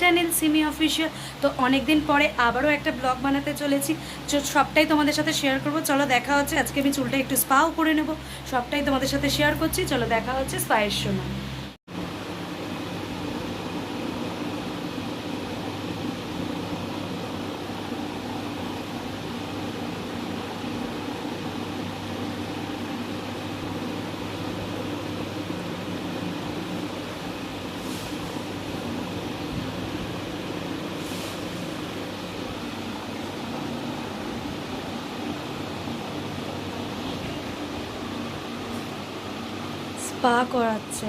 Channel Simi official. তো অনেক দিন পরে আবারও একটা ব্লগ বানাতে চলেছি, সবটাই তোমাদের সাথে শেয়ার করব। চলো দেখা হচ্ছে। আজকে আমি চুলটা একটু স্পাও করে নেব, সবটাই তোমাদের সাথে শেয়ার করছি। চলো দেখা হচ্ছে স্পায়ের সময়। স্পা করাচ্ছে।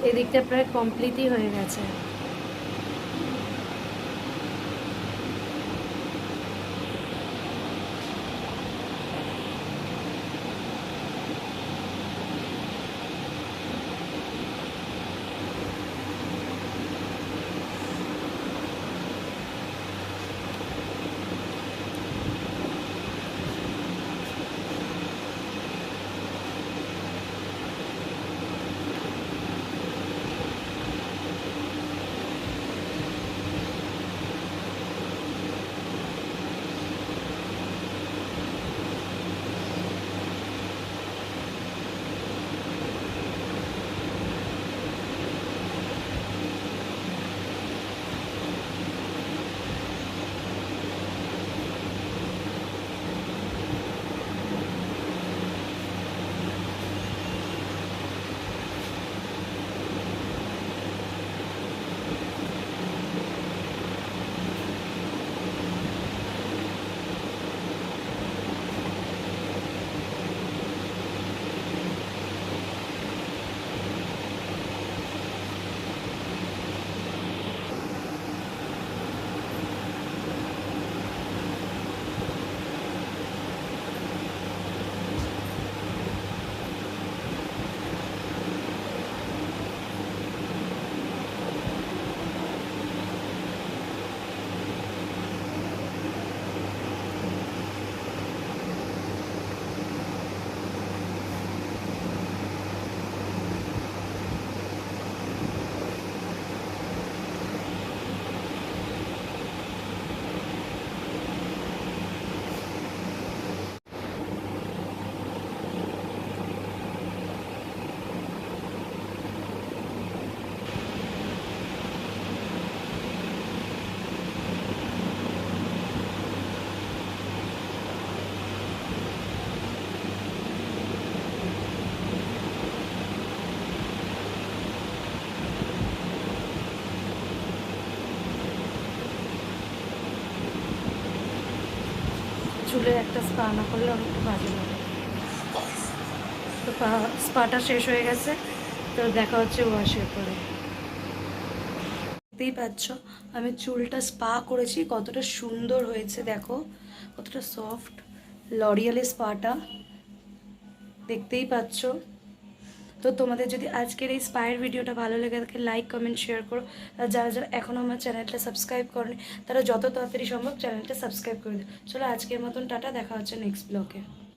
এদিকটা প্রায় কমপ্লিটই হয়ে গেছে। চুলে একটা স্পা না করলে অনেকটা বাজে লাগে। তো স্পাটা শেষ হয়ে গেছে, তো দেখা হচ্ছে ওয়াশের পরে। দেখতেই পাচ্ছ আমি চুলটা স্পা করেছি, কতটা সুন্দর হয়েছে দেখো, কতটা সফট। লরিয়ালের স্পাটা দেখতেই পাচ্ছ। তো তোমাদের যদি আজকের এই স্পায়ের ভিডিওটা ভালো লেগে থাকে লাইক কমেন্ট শেয়ার করো। আর যারা যারা এখনও আমার চ্যানেলটা সাবস্ক্রাইব করেনি তারা যত তাড়াতাড়ি সম্ভব চ্যানেলটা সাবস্ক্রাইব করে দিও। চলো আজকের মতন টাটা, দেখা হচ্ছে নেক্সট ব্লগে।